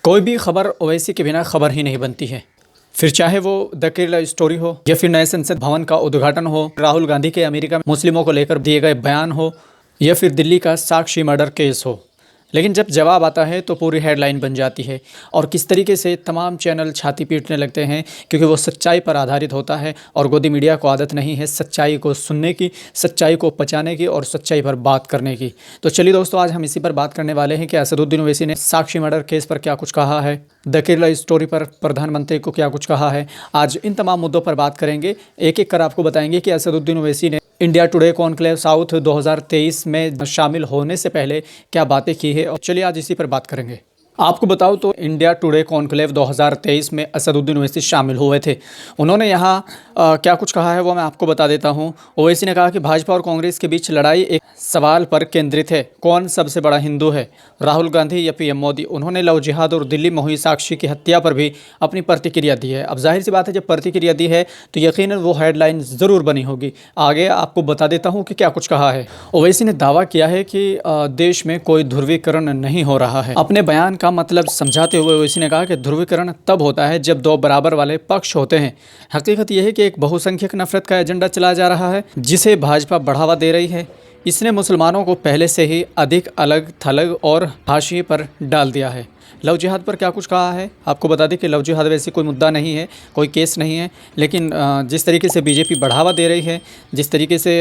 कोई भी खबर ओवैसी के बिना खबर ही नहीं बनती है। फिर चाहे वो द केरला स्टोरी हो या फिर नए संसद भवन का उद्घाटन हो, राहुल गांधी के अमेरिका में मुस्लिमों को लेकर दिए गए बयान हो या फिर दिल्ली का साक्षी मर्डर केस हो, लेकिन जब जवाब आता है तो पूरी हेडलाइन बन जाती है। और किस तरीके से तमाम चैनल छाती पीटने लगते हैं, क्योंकि वो सच्चाई पर आधारित होता है और गोदी मीडिया को आदत नहीं है सच्चाई को सुनने की, सच्चाई को पचाने की और सच्चाई पर बात करने की। तो चलिए दोस्तों, आज हम इसी पर बात करने वाले हैं कि असदुद्दीन ओवैसी ने साक्षी मर्डर केस पर क्या कुछ कहा है, द केरला स्टोरी पर प्रधानमंत्री को क्या कुछ कहा है। आज इन तमाम मुद्दों पर बात करेंगे, एक एक कर आपको बताएंगे कि असदुद्दीन ओवैसी ने इंडिया टुडे कॉन्क्लेव साउथ 2023 में शामिल होने से पहले क्या बातें की है। और चलिए आज इसी पर बात करेंगे। आपको बताऊं तो इंडिया टुडे कॉन्क्लेव 2023 में असदुद्दीन ओवैसी शामिल हुए थे। उन्होंने यहाँ क्या कुछ कहा है वो मैं आपको बता देता हूं। ओवैसी ने कहा कि भाजपा और कांग्रेस के बीच लड़ाई एक सवाल पर केंद्रित है, कौन सबसे बड़ा हिंदू है, राहुल गांधी या पीएम मोदी। उन्होंने लव जिहाद और दिल्ली में हुई साक्षी की हत्या पर भी अपनी प्रतिक्रिया दी है। अब जाहिर सी बात है, जब प्रतिक्रिया दी है तो यकीनन वो हेडलाइन ज़रूर बनी होगी। आगे आपको बता देता हूँ कि क्या कुछ कहा है। ओवैसी ने दावा किया है कि देश में कोई ध्रुवीकरण नहीं हो रहा है। अपने बयान का मतलब समझाते हुए ओवैसी ने कहा कि ध्रुवीकरण तब होता है जब दो बराबर वाले पक्ष होते हैं। हकीकत यह है कि एक बहुसंख्यक नफरत का एजेंडा चलाया जा रहा है जिसे भाजपा बढ़ावा दे रही है। इसने मुसलमानों को पहले से ही अधिक अलग थलग और हाशिए पर डाल दिया है। लव जिहाद पर क्या कुछ कहा है आपको बता दें कि लव जिहाद वैसे कोई मुद्दा नहीं है, कोई केस नहीं है, लेकिन जिस तरीके से बीजेपी बढ़ावा दे रही है, जिस तरीके से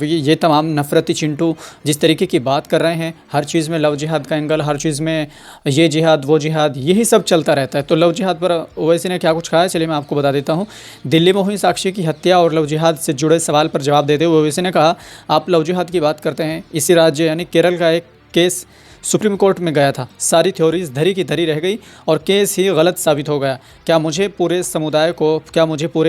ये तमाम नफरती चिंटू जिस तरीके की बात कर रहे हैं, हर चीज़ में लव जिहाद का एंगल, हर चीज़ में ये जिहाद वो जिहाद, यही सब चलता रहता है। तो लव जिहाद पर ओवैसी ने क्या कुछ कहा है, चलिए मैं आपको बता देता हूँ। दिल्ली में हुई साक्षी की हत्या और लव जिहाद से जुड़े सवाल पर जवाब देते हुए ओवैसी ने कहा, आप लव जिहाद की बात करते हैं। इसी राज्य यानी केरल का एक केस सुप्रीम कोर्ट में गया था, सारी थ्योरीज धरी की धरी रह गई और केस ही गलत साबित हो गया। क्या मुझे पूरे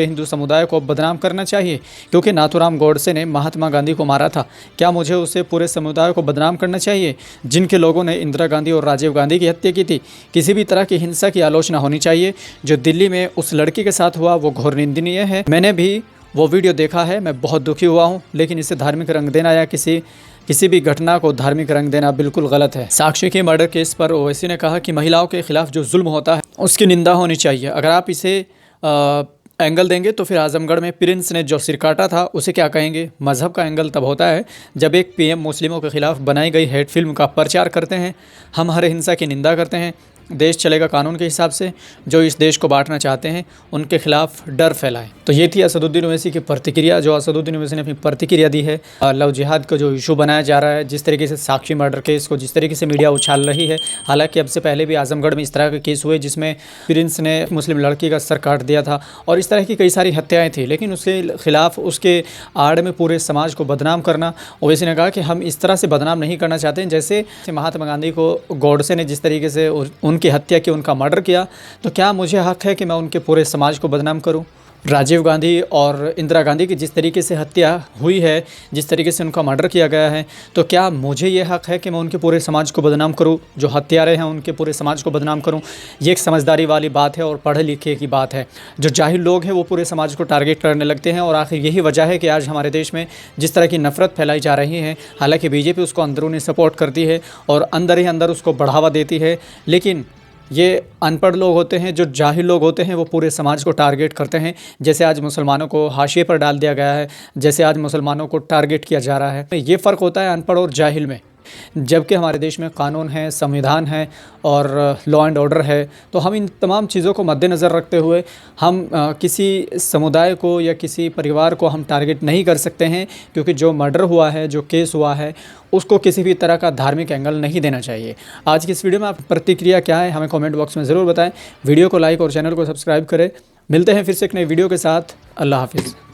हिंदू समुदाय को बदनाम करना चाहिए क्योंकि नाथूराम गोडसे ने महात्मा गांधी को मारा था? क्या मुझे उसे पूरे समुदाय को बदनाम करना चाहिए जिनके लोगों ने इंदिरा गांधी और राजीव गांधी की हत्या की थी? किसी भी तरह की हिंसा की आलोचना होनी चाहिए। जो दिल्ली में उस लड़की के साथ हुआ वो घोर निंदनीय है। मैंने भी वो वीडियो देखा है, मैं बहुत दुखी हुआ हूँ, लेकिन इसे धार्मिक रंग देना या किसी भी घटना को धार्मिक रंग देना बिल्कुल गलत है। साक्षी के मर्डर केस पर ओवैसी ने कहा कि महिलाओं के खिलाफ जो जुल्म होता है उसकी निंदा होनी चाहिए। अगर आप इसे एंगल देंगे तो फिर आजमगढ़ में प्रिंस ने जो सिर काटा था उसे क्या कहेंगे? मज़हब का एंगल तब होता है जब एक पीएम मुस्लिमों के खिलाफ बनाई गई हेट फिल्म का प्रचार करते हैं। हम हर हिंसा की निंदा करते हैं। देश चलेगा कानून के हिसाब से। जो इस देश को बांटना चाहते हैं उनके खिलाफ डर फैलाएं। तो ये थी असदुद्दीन ओवैसी की प्रतिक्रिया, जो असदुद्दीन ओवैसी ने अपनी प्रतिक्रिया दी है। लव जिहाद को जो इशू बनाया जा रहा है, जिस तरीके से साक्षी मर्डर केस को जिस तरीके से मीडिया उछाल रही है, हालांकि अब से पहले भी आजमगढ़ में इस तरह के केस हुए जिसमें प्रिंस ने मुस्लिम लड़की का सर काट दिया था और इस तरह की कई सारी हत्याएँ थी, लेकिन उसके खिलाफ उसके आड़ में पूरे समाज को बदनाम करना। ओवैसी ने कहा कि हम इस तरह से बदनाम नहीं करना चाहते हैं जैसे महात्मा गांधी को गोडसे ने जिस तरीके से उनकी हत्या की, उनका मर्डर किया, तो क्या मुझे हक है कि मैं उनके पूरे समाज को बदनाम करूं? राजीव गांधी और इंदिरा गांधी की जिस तरीके से हत्या हुई है, जिस तरीके से उनका मर्डर किया गया है, तो क्या मुझे ये हक है कि मैं उनके पूरे समाज को बदनाम करूं? जो हत्यारे हैं उनके पूरे समाज को बदनाम करूं? ये एक समझदारी वाली बात है और पढ़े लिखे की बात है। जो जाहिल लोग हैं वो पूरे समाज को टारगेट करने लगते हैं और आखिर यही वजह है कि आज हमारे देश में जिस तरह की नफरत फैलाई जा रही है, हालांकि बीजेपी उसको अंदरूनी सपोर्ट करती है और अंदर ही अंदर उसको बढ़ावा देती है, लेकिन ये अनपढ़ लोग होते हैं, जो जाहिल लोग होते हैं, वो पूरे समाज को टारगेट करते हैं। जैसे आज मुसलमानों को हाशिए पर डाल दिया गया है, जैसे आज मुसलमानों को टारगेट किया जा रहा है। ये फ़र्क होता है अनपढ़ और जाहिल में। जबकि हमारे देश में कानून है, संविधान है और लॉ एंड ऑर्डर है, तो हम इन तमाम चीज़ों को मद्देनज़र रखते हुए हम किसी समुदाय को या किसी परिवार को हम टारगेट नहीं कर सकते हैं, क्योंकि जो मर्डर हुआ है, जो केस हुआ है, उसको किसी भी तरह का धार्मिक एंगल नहीं देना चाहिए। आज की इस वीडियो में आप प्रतिक्रिया क्या है हमें कमेंट बॉक्स में ज़रूर बताएं। वीडियो को लाइक और चैनल को सब्सक्राइब करें। मिलते हैं फिर से एक नई वीडियो के साथ। अल्लाह हाफिज़।